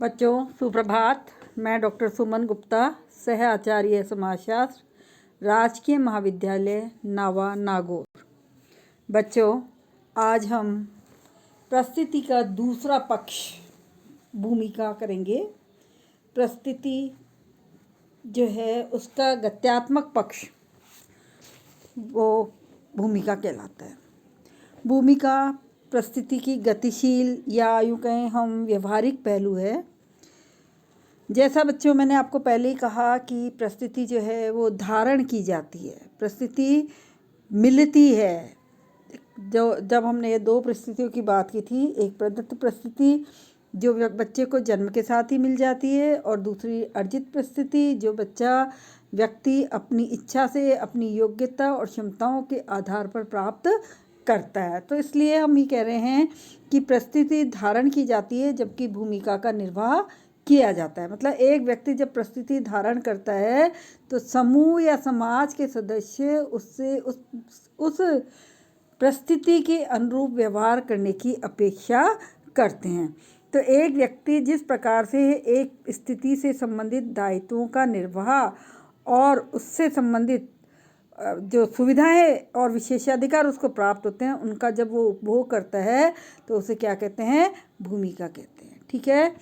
बच्चों सुप्रभात। मैं डॉक्टर सुमन गुप्ता, सह आचार्य समाजशास्त्र, राजकीय महाविद्यालय नावा नागौर। बच्चों, आज हम परिस्थिति का दूसरा पक्ष भूमिका करेंगे। परिस्थिति जो है उसका गत्यात्मक पक्ष वो भूमिका कहलाता है। भूमिका परिस्थिति की गतिशील या यूँ कहें हम व्यवहारिक पहलू है। जैसा बच्चों मैंने आपको पहले ही कहा कि परिस्थिति जो है वो धारण की जाती है, परिस्थिति मिलती है। जब हमने ये दो परिस्थितियों की बात की थी, एक प्रदत्त परिस्थिति जो बच्चे को जन्म के साथ ही मिल जाती है और दूसरी अर्जित परिस्थिति जो व्यक्ति अपनी इच्छा से अपनी योग्यता और क्षमताओं के आधार पर प्राप्त करता है। तो इसलिए हम ये कह रहे हैं कि परिस्थिति धारण की जाती है जबकि भूमिका का निर्वाह किया जाता है। मतलब एक व्यक्ति जब परिस्थिति धारण करता है तो समूह या समाज के सदस्य उससे उस परिस्थिति के अनुरूप व्यवहार करने की अपेक्षा करते हैं। तो एक व्यक्ति जिस प्रकार से एक स्थिति से संबंधित दायित्वों का निर्वाह और उससे संबंधित जो सुविधाएं और विशेषाधिकार उसको प्राप्त होते हैं, उनका जब वो उपभोग करता है तो उसे क्या कहते हैं? भूमिका कहते हैं। ठीक है।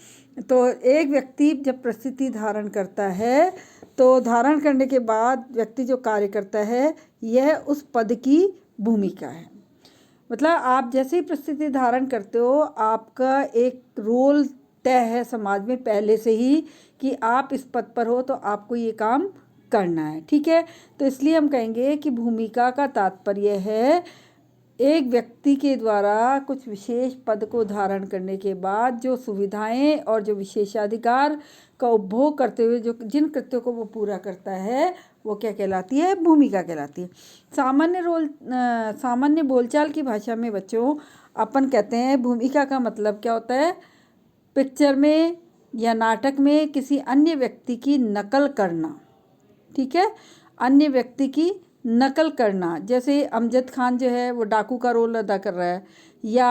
तो एक व्यक्ति जब परिस्थिति धारण करता है तो धारण करने के बाद व्यक्ति जो कार्य करता है यह उस पद की भूमिका है। मतलब आप जैसे ही परिस्थिति धारण करते हो, आपका एक रोल तय है समाज में पहले से ही कि आप इस पद पर हो तो आपको ये काम करना है। ठीक है। तो इसलिए हम कहेंगे कि भूमिका का तात्पर्य है एक व्यक्ति के द्वारा कुछ विशेष पद को धारण करने के बाद जो सुविधाएं और जो विशेषाधिकार का उपभोग करते हुए जो जिन कृत्यों को वो पूरा करता है वो क्या कहलाती है? भूमिका कहलाती है। सामान्य बोलचाल की भाषा में बच्चों अपन कहते हैं भूमिका का मतलब क्या होता है? पिक्चर में या नाटक में किसी अन्य व्यक्ति की नकल करना। ठीक है। अन्य व्यक्ति की नकल करना, जैसे अमजद खान जो है वो डाकू का रोल अदा कर रहा है, या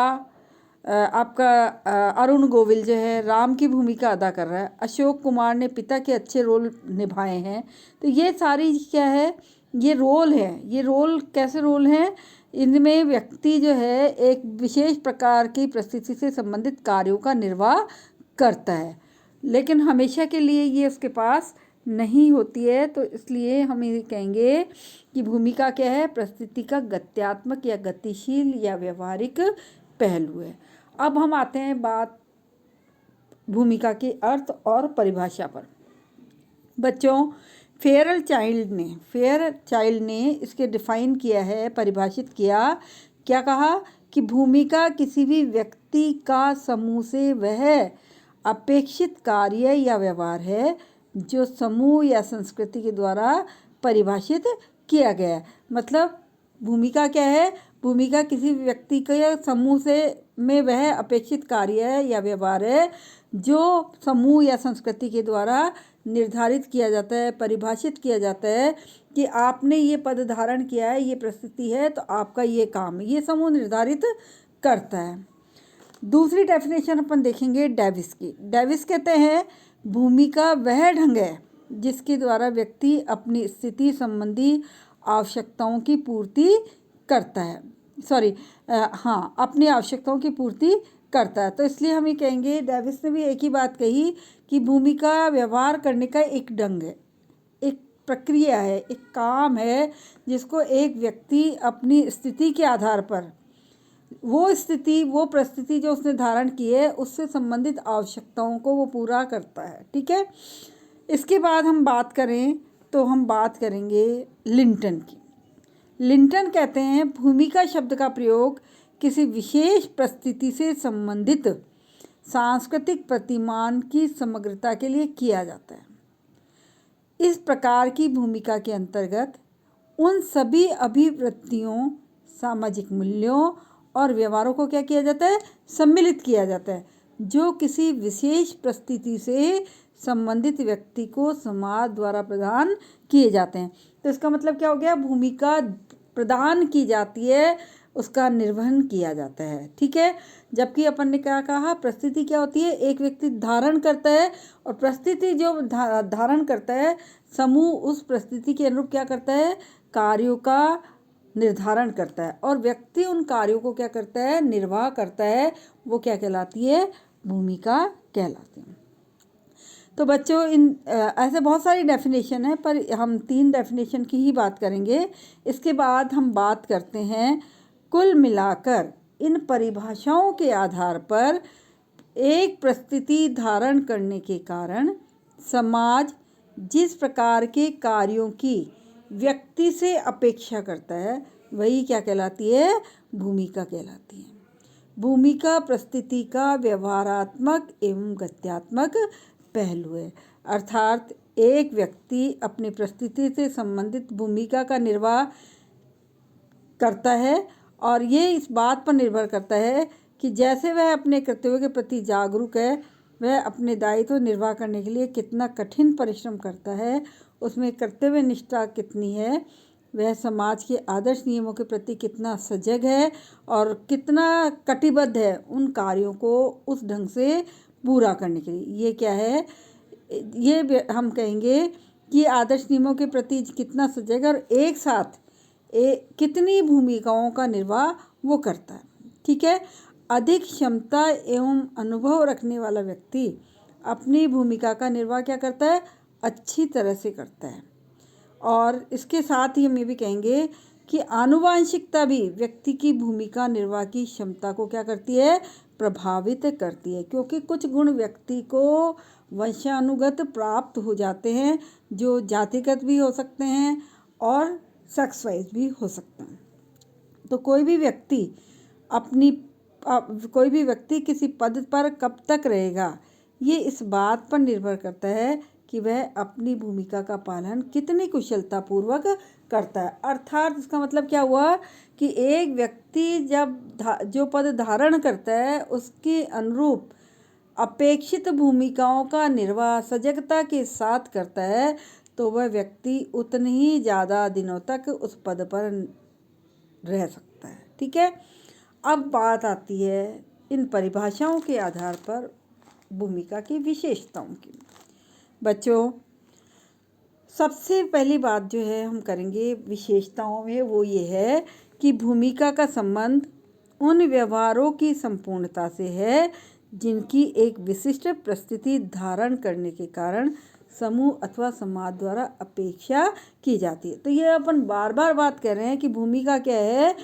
आपका अरुण गोविल जो है राम की भूमिका अदा कर रहा है, अशोक कुमार ने पिता के अच्छे रोल निभाए हैं। तो ये सारी क्या है? ये रोल है। ये रोल कैसे रोल हैं? इनमें व्यक्ति जो है एक विशेष प्रकार की परिस्थिति से संबंधित कार्यों का निर्वाह करता है, लेकिन हमेशा के लिए ये उसके पास नहीं होती है। तो इसलिए हम ये कहेंगे कि भूमिका क्या है? परिस्थिति का गत्यात्मक या गतिशील या व्यवहारिक पहलू है। अब हम आते हैं बात भूमिका के अर्थ और परिभाषा पर। बच्चों, फेयर चाइल्ड ने इसके डिफाइन किया है, परिभाषित किया। क्या कहा? कि भूमिका किसी भी व्यक्ति का समूह से वह अपेक्षित कार्य या व्यवहार है जो समूह या संस्कृति के द्वारा परिभाषित किया गया है। मतलब भूमिका क्या है? भूमिका किसी व्यक्ति के समूह से में वह अपेक्षित कार्य है या व्यवहार है जो समूह या संस्कृति के द्वारा निर्धारित किया जाता है, परिभाषित किया जाता है कि आपने ये पद धारण किया है, ये परिस्थिति है तो आपका ये काम है, ये समूह निर्धारित करता है। दूसरी डेफिनेशन अपन देखेंगे डेविस की। डेविस कहते हैं भूमिका वह ढंग है जिसके द्वारा व्यक्ति अपनी स्थिति संबंधी आवश्यकताओं की पूर्ति करता है। अपनी आवश्यकताओं की पूर्ति करता है। तो इसलिए हम ये कहेंगे, डेविस ने भी एक ही बात कही कि भूमिका व्यवहार करने का एक ढंग है, एक प्रक्रिया है, एक काम है जिसको एक व्यक्ति अपनी स्थिति के आधार पर वो परिस्थिति जो उसने धारण की है उससे संबंधित आवश्यकताओं को वो पूरा करता है। ठीक है। इसके बाद हम बात करें तो हम बात करेंगे लिंटन की। लिंटन कहते हैं भूमिका शब्द का प्रयोग किसी विशेष परिस्थिति से संबंधित सांस्कृतिक प्रतिमान की समग्रता के लिए किया जाता है। इस प्रकार की भूमिका के अंतर्गत उन सभी अभिवृत्तियों, सामाजिक मूल्यों और व्यवहारों को क्या किया जाता है? सम्मिलित किया जाता है जो किसी विशेष परिस्थिति से संबंधित व्यक्ति को समाज द्वारा प्रदान किए जाते हैं। तो इसका मतलब क्या हो गया? भूमिका प्रदान की जाती है उसका निर्वहन किया जाता है। ठीक है, जबकि अपन ने क्या कहा, परिस्थिति क्या होती है, एक व्यक्ति धारण करता है और परिस्थिति जो धारण करता है, समूह उस परिस्थिति के अनुरूप क्या करता है, कार्यों का निर्धारण करता है और व्यक्ति उन कार्यों को क्या करता है, निर्वाह करता है। वो क्या कहलाती है, भूमिका कहलाती है। तो बच्चों ऐसे बहुत सारी डेफिनेशन है, पर हम 3 डेफिनेशन की ही बात करेंगे। इसके बाद हम बात करते हैं कुल मिलाकर इन परिभाषाओं के आधार पर एक परिस्थिति धारण करने के कारण समाज जिस प्रकार के कार्यों की व्यक्ति से अपेक्षा करता है, वही क्या कहलाती है, भूमिका कहलाती है। भूमिका परिस्थिति का व्यवहारात्मक एवं गत्यात्मक पहलू है, अर्थात एक व्यक्ति अपनी परिस्थिति से संबंधित भूमिका का निर्वाह करता है और ये इस बात पर निर्भर करता है कि जैसे वह अपने कर्तव्यों के प्रति जागरूक है, वह अपने दायित्व निर्वाह करने के लिए कितना कठिन परिश्रम करता है, उसमें कर्तव्य निष्ठा कितनी है, वह समाज के आदर्श नियमों के प्रति कितना सजग है और कितना कटिबद्ध है उन कार्यों को उस ढंग से पूरा करने के लिए। ये क्या है, ये हम कहेंगे कि आदर्श नियमों के प्रति कितना सजग और एक साथ कितनी भूमिकाओं का निर्वाह वो करता है। ठीक है, अधिक क्षमता एवं अनुभव रखने वाला व्यक्ति अपनी भूमिका का निर्वाह क्या करता है, अच्छी तरह से करता है। और इसके साथ ही हम ये भी कहेंगे कि आनुवांशिकता भी व्यक्ति की भूमिका निर्वाह की क्षमता को क्या करती है, प्रभावित करती है, क्योंकि कुछ गुण व्यक्ति को वंशानुगत प्राप्त हो जाते हैं, जो जातिगत भी हो सकते हैं और सेक्स वाइज भी हो सकते हैं। तो कोई भी व्यक्ति किसी पद पर कब तक रहेगा, ये इस बात पर निर्भर करता है कि वह अपनी भूमिका का पालन कितनी कुशलतापूर्वक करता है। अर्थात इसका मतलब क्या हुआ कि एक व्यक्ति जब जो पद धारण करता है उसके अनुरूप अपेक्षित भूमिकाओं का निर्वाह सजगता के साथ करता है, तो वह व्यक्ति उतने ही ज़्यादा दिनों तक उस पद पर रह सकता है। ठीक है, अब बात आती है इन परिभाषाओं के आधार पर भूमिका की विशेषताओं की। बच्चों, सबसे पहली बात जो है हम करेंगे विशेषताओं में, वो ये है कि भूमिका का संबंध उन व्यवहारों की संपूर्णता से है जिनकी एक विशिष्ट परिस्थिति धारण करने के कारण समूह अथवा समाज द्वारा अपेक्षा की जाती है। तो ये अपन बार बार बात कर रहे हैं कि भूमिका क्या है,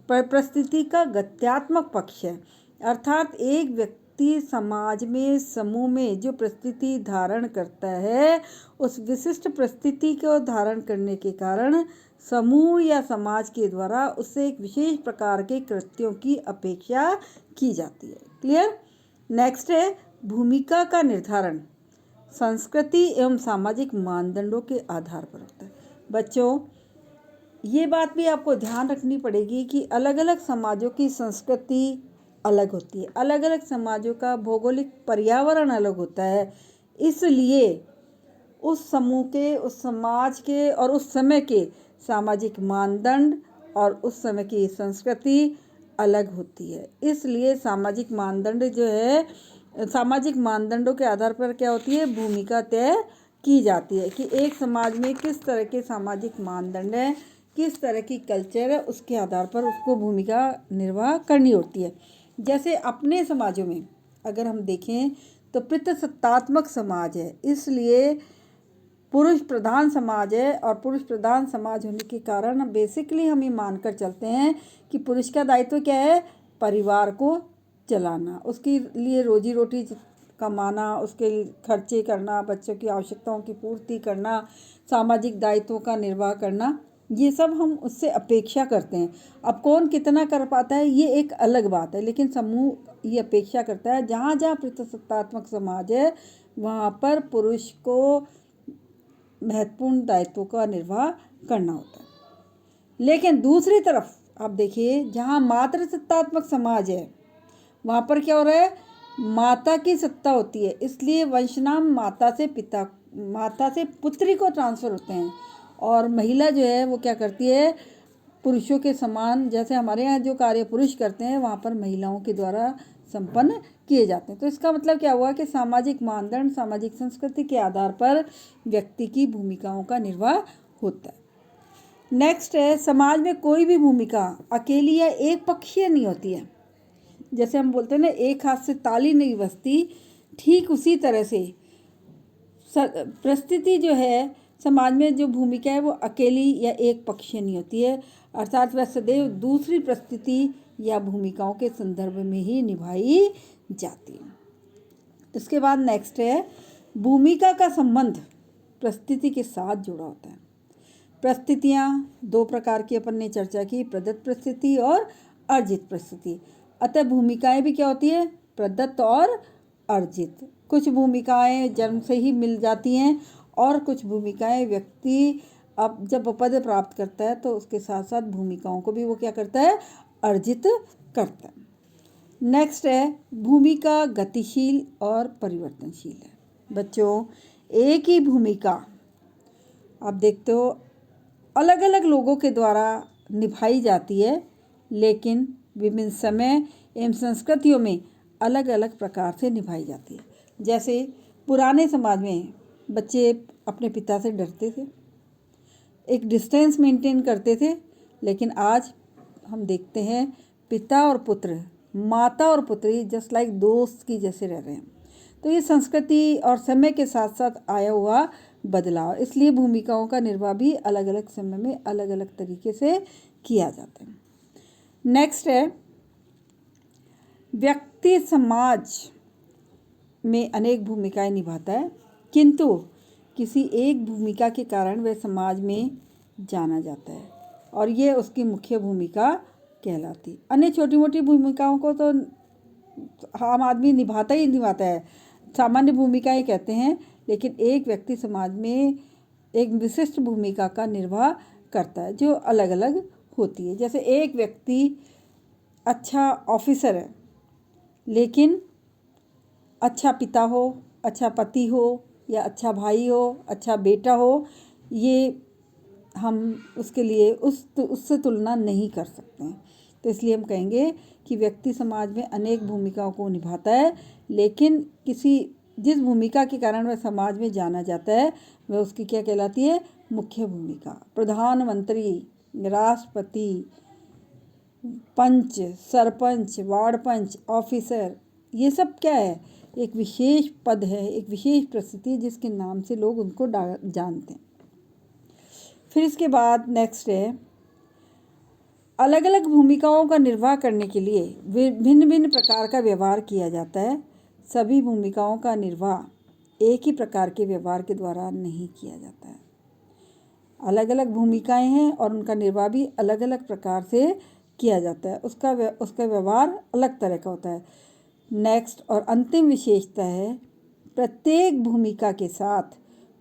परिस्थिति का गत्यात्मक पक्ष है, अर्थात एक व्यक्ति समाज में समूह में जो परिस्थिति धारण करता है, उस विशिष्ट परिस्थिति को धारण करने के कारण समूह या समाज के द्वारा उससे एक विशेष प्रकार के कृत्यों की अपेक्षा की जाती है। क्लियर। नेक्स्ट है भूमिका का निर्धारण संस्कृति एवं सामाजिक मानदंडों के आधार पर होता है। बच्चों, ये बात भी आपको ध्यान रखनी पड़ेगी कि अलग अलग समाजों की संस्कृति अलग होती है, अलग अलग समाजों का भौगोलिक पर्यावरण अलग होता है, इसलिए उस समूह के, उस समाज के और उस समय के सामाजिक मानदंड और उस समय की संस्कृति अलग होती है। इसलिए सामाजिक मानदंड जो है, सामाजिक मानदंडों के आधार पर क्या होती है, भूमिका तय की जाती है कि एक समाज में किस तरह के सामाजिक मानदंड है, किस तरह की कल्चर है, उसके आधार पर उसको भूमिका निर्वाह करनी होती है। जैसे अपने समाजों में अगर हम देखें तो पितृसत्तात्मक समाज है, इसलिए पुरुष प्रधान समाज है और पुरुष प्रधान समाज होने के कारण बेसिकली हम ये मानकर चलते हैं कि पुरुष का दायित्व क्या है, परिवार को चलाना, उसके लिए रोजी रोटी कमाना, उसके खर्चे करना, बच्चों की आवश्यकताओं की पूर्ति करना, सामाजिक दायित्वों का निर्वाह करना, ये सब हम उससे अपेक्षा करते हैं। अब कौन कितना कर पाता है ये एक अलग बात है, लेकिन समूह ये अपेक्षा करता है। जहाँ जहाँ पितृसत्तात्मक समाज है वहाँ पर पुरुष को महत्वपूर्ण दायित्वों का निर्वाह करना होता है। लेकिन दूसरी तरफ आप देखिए, जहाँ मातृसत्तात्मक समाज है वहाँ पर क्या हो रहा है, माता की सत्ता होती है, इसलिए वंशनाम माता से पुत्री को ट्रांसफ़र होते हैं और महिला जो है वो क्या करती है, पुरुषों के समान, जैसे हमारे यहाँ जो कार्य पुरुष करते हैं वहाँ पर महिलाओं के द्वारा संपन्न किए जाते हैं। तो इसका मतलब क्या हुआ कि सामाजिक मानदंड, सामाजिक संस्कृति के आधार पर व्यक्ति की भूमिकाओं का निर्वाह होता है। नेक्स्ट है, समाज में कोई भी भूमिका अकेली या एक पक्षीय नहीं होती है। जैसे हम बोलते हैं ना, एक हाथ से ताली नहीं बजती, ठीक उसी तरह से परिस्थिति जो है, समाज में जो भूमिका है वो अकेली या एक पक्षीय नहीं होती है, अर्थात वह सदैव दूसरी परिस्थिति या भूमिकाओं के संदर्भ में ही निभाई जाती है। इसके बाद नेक्स्ट है, भूमिका का संबंध परिस्थिति के साथ जुड़ा होता है। परिस्थितियाँ दो प्रकार की अपन ने चर्चा की, प्रदत्त परिस्थिति और अर्जित परिस्थिति। अतः भूमिकाएं भी क्या होती है, प्रदत्त और अर्जित। कुछ भूमिकाएं जन्म से ही मिल जाती हैं और कुछ भूमिकाएं व्यक्ति अब जब पद प्राप्त करता है तो उसके साथ साथ भूमिकाओं को भी वो क्या करता है, अर्जित करता है। नेक्स्ट है, भूमिका गतिशील और परिवर्तनशील है। बच्चों, एक ही भूमिका आप देखते हो अलग अलग लोगों के द्वारा निभाई जाती है, लेकिन विभिन्न समय एवं संस्कृतियों में अलग अलग प्रकार से निभाई जाती है। जैसे पुराने समाज में बच्चे अपने पिता से डरते थे, एक डिस्टेंस मेंटेन करते थे, लेकिन आज हम देखते हैं पिता और पुत्र, माता और पुत्री जस्ट लाइक दोस्त की जैसे रह रहे हैं। तो ये संस्कृति और समय के साथ साथ आया हुआ बदलाव, इसलिए भूमिकाओं का निर्वाह भी अलग अलग समय में अलग अलग तरीके से किया जाता है। नेक्स्ट है, व्यक्ति समाज में अनेक भूमिकाएं निभाता है, किंतु किसी एक भूमिका के कारण वह समाज में जाना जाता है और ये उसकी मुख्य भूमिका कहलाती। अन्य छोटी मोटी भूमिकाओं को तो आम आदमी निभाता ही निभाता है, सामान्य भूमिकाएं कहते हैं, लेकिन एक व्यक्ति समाज में एक विशिष्ट भूमिका का निर्वाह करता है जो अलग अलग होती है। जैसे एक व्यक्ति अच्छा ऑफिसर है, लेकिन अच्छा पिता हो, अच्छा पति हो, या अच्छा भाई हो, अच्छा बेटा हो, ये हम उसके लिए उससे तुलना नहीं कर सकते हैं। तो इसलिए हम कहेंगे कि व्यक्ति समाज में अनेक भूमिकाओं को निभाता है, लेकिन जिस भूमिका के कारण वह समाज में जाना जाता है वह उसकी क्या कहलाती है, मुख्य भूमिका। प्रधानमंत्री, राष्ट्रपति, पंच, सरपंच, वार्ड पंच, ऑफिसर, ये सब क्या है, एक विशेष पद है, एक विशेष परिस्थिति जिसके नाम से लोग उनको जानते हैं। फिर इसके बाद नेक्स्ट है, अलग अलग भूमिकाओं का निर्वाह करने के लिए भिन्न भिन्न प्रकार का व्यवहार किया जाता है। सभी भूमिकाओं का निर्वाह एक ही प्रकार के व्यवहार के द्वारा नहीं किया जाता है। अलग अलग भूमिकाएं हैं और उनका निर्वाह भी अलग अलग प्रकार से किया जाता है, उसका व्यवहार अलग तरह का होता है। नेक्स्ट और अंतिम विशेषता है, प्रत्येक भूमिका के साथ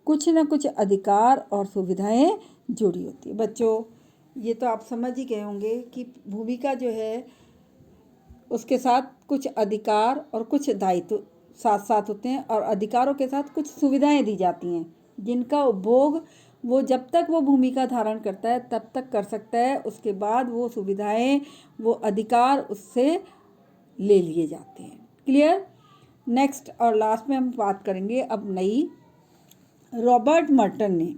कुछ न कुछ अधिकार और सुविधाएं जुड़ी होती है। बच्चों, ये तो आप समझ ही गए होंगे कि भूमिका जो है उसके साथ कुछ अधिकार और कुछ दायित्व साथ साथ होते हैं, और अधिकारों के साथ कुछ सुविधाएं दी जाती हैं जिनका उपभोग वो जब तक वो भूमिका धारण करता है तब तक कर सकता है, उसके बाद वो सुविधाएं, वो अधिकार उससे ले लिए जाते हैं। क्लियर? नेक्स्ट और लास्ट में हम बात करेंगे अब नई। रॉबर्ट मर्टन ने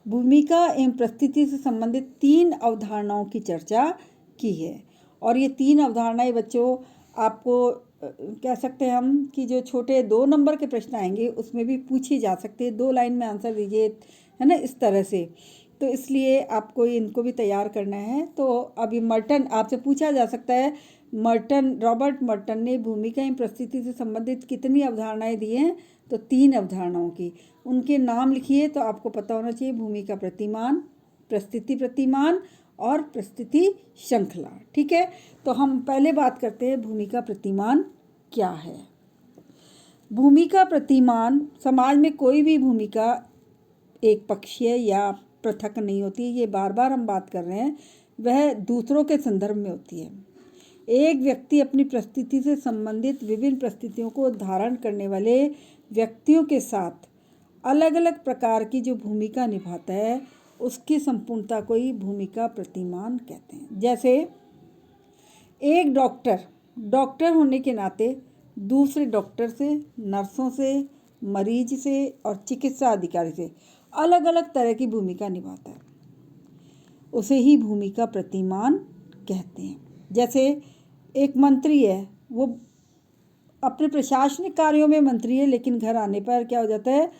भूमिका एवं परिस्थिति से संबंधित 3 अवधारणाओं की चर्चा की है, और ये 3 अवधारणाएं बच्चों आपको कह सकते हैं हम कि जो छोटे 2 नंबर के प्रश्न आएंगे उसमें भी पूछी जा सकती है, 2 लाइन में आंसर दीजिए, है ना, इस तरह से। तो इसलिए आपको इनको भी तैयार करना है। तो अभी मर्टन आपसे पूछा जा सकता है, रॉबर्ट मर्टन ने भूमिका एवं परिस्थिति से संबंधित कितनी अवधारणाएं दी हैं? तो 3 अवधारणाओं की। उनके नाम लिखिए तो आपको पता होना चाहिए, भूमिका प्रतिमान, परिस्थिति प्रतिमान और परिस्थिति श्रृंखला। ठीक है, तो हम पहले बात करते हैं भूमिका प्रतिमान क्या है। भूमिका प्रतिमान, समाज में कोई भी भूमिका एक पक्षीय या पृथक नहीं होती, ये बार बार हम बात कर रहे हैं, वह दूसरों के संदर्भ में होती है। एक व्यक्ति अपनी परिस्थिति से संबंधित विभिन्न परिस्थितियों को धारण करने वाले व्यक्तियों के साथ अलग अलग प्रकार की जो भूमिका निभाता है उसकी संपूर्णता को ही भूमिका प्रतिमान कहते हैं। जैसे एक डॉक्टर होने के नाते दूसरे डॉक्टर से, नर्सों से, मरीज से और चिकित्सा अधिकारी से अलग अलग तरह की भूमिका निभाता है, उसे ही भूमिका प्रतिमान कहते हैं। जैसे एक मंत्री है, वो अपने प्रशासनिक कार्यों में मंत्री है, लेकिन घर आने पर क्या हो जाता है,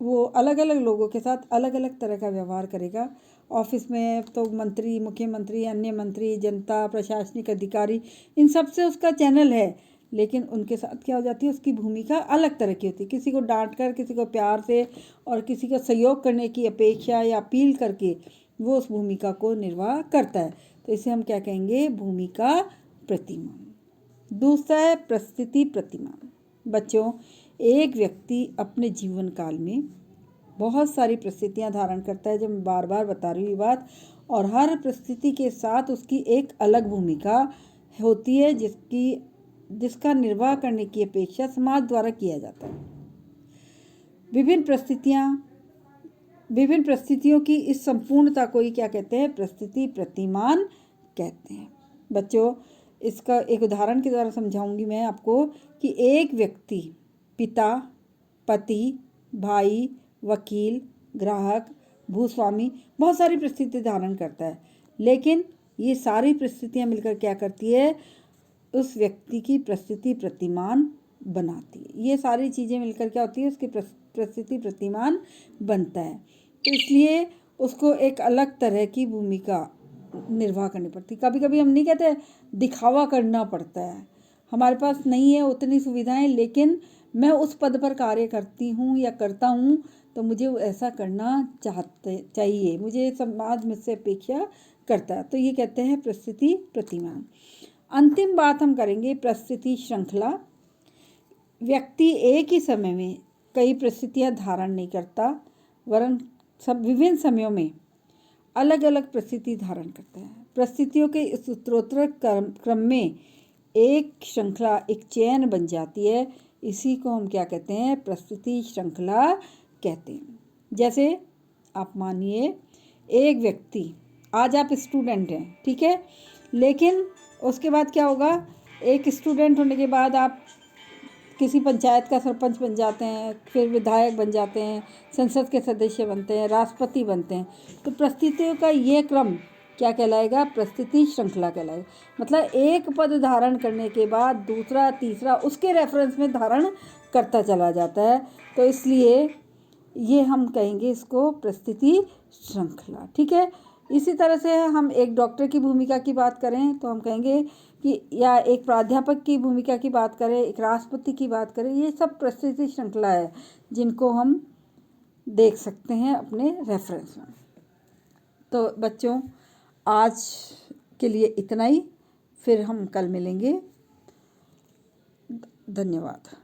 वो अलग अलग लोगों के साथ अलग अलग तरह का व्यवहार करेगा। ऑफिस में तो मंत्री, मुख्यमंत्री, अन्य मंत्री, जनता, प्रशासनिक अधिकारी, इन सब से उसका चैनल है, लेकिन उनके साथ क्या हो जाती है, उसकी भूमिका अलग तरह की होती है। किसी को डांट कर, किसी को प्यार से और किसी का सहयोग करने की अपेक्षा या अपील करके वो उस भूमिका को निर्वाह करता है। तो इसे हम क्या कहेंगे, भूमिका प्रतिमान। दूसरा है परिस्थिति प्रतिमान। बच्चों, एक व्यक्ति अपने जीवन काल में बहुत सारी परिस्थितियां धारण करता है, जो मैं बार बार बता रही हूँ बात, और हर परिस्थिति के साथ उसकी एक अलग भूमिका होती है, जिसका निर्वाह करने की अपेक्षा समाज द्वारा किया जाता है। विभिन्न परिस्थितियों की इस संपूर्णता को ही क्या कहते हैं, परिस्थिति प्रतिमान कहते हैं। बच्चों, इसका एक उदाहरण के द्वारा समझाऊंगी मैं आपको कि एक व्यक्ति पिता, पति, भाई, वकील, ग्राहक, भूस्वामी, बहुत सारी परिस्थिति धारण करता है, लेकिन ये सारी परिस्थितियां मिलकर क्या करती है, उस व्यक्ति की परिस्थिति प्रतिमान बनाती है। ये सारी चीज़ें मिलकर क्या होती है, उसकी परिस्थिति प्रतिमान बनता है। तो इसलिए उसको एक अलग तरह की भूमिका निर्वाह करनी पड़ती है। कभी कभी हम नहीं कहते दिखावा करना पड़ता है, हमारे पास नहीं है उतनी सुविधाएं, लेकिन मैं उस पद पर कार्य करती हूँ या करता हूँ, तो मुझे ऐसा करना चाहिए, मुझे समाज मुझसे अपेक्षा करता है। तो ये कहते हैं परिस्थिति प्रतिमान। अंतिम बात हम करेंगे परिस्थिति श्रृंखला। व्यक्ति एक ही समय में कई परिस्थितियां धारण नहीं करता, वरन विभिन्न समयों में अलग अलग परिस्थिति धारण करता है। परिस्थितियों के इस उत्तरोत्तर क्रम में एक श्रृंखला, एक चेन बन जाती है। इसी को हम क्या कहते हैं, परिस्थिति श्रृंखला कहते हैं। जैसे आप मानिए एक व्यक्ति, आज आप स्टूडेंट हैं, ठीक है, लेकिन उसके बाद क्या होगा, एक स्टूडेंट होने के बाद आप किसी पंचायत का सरपंच बन जाते हैं, फिर विधायक बन जाते हैं, संसद के सदस्य बनते हैं, राष्ट्रपति बनते हैं। तो परिस्थितियों का ये क्रम क्या कहलाएगा, परिस्थिति श्रृंखला कहलाएगा। मतलब एक पद धारण करने के बाद दूसरा, तीसरा उसके रेफरेंस में धारण करता चला जाता है। तो इसलिए ये हम कहेंगे इसको परिस्थिति श्रृंखला, ठीक है। इसी तरह से हम एक डॉक्टर की भूमिका की बात करें तो हम कहेंगे कि, या एक प्राध्यापक की भूमिका की बात करें, एक राष्ट्रपति की बात करें, ये सब परिस्थिति श्रृंखला है, जिनको हम देख सकते हैं अपने रेफरेंस में। तो बच्चों, आज के लिए इतना ही, फिर हम कल मिलेंगे। धन्यवाद।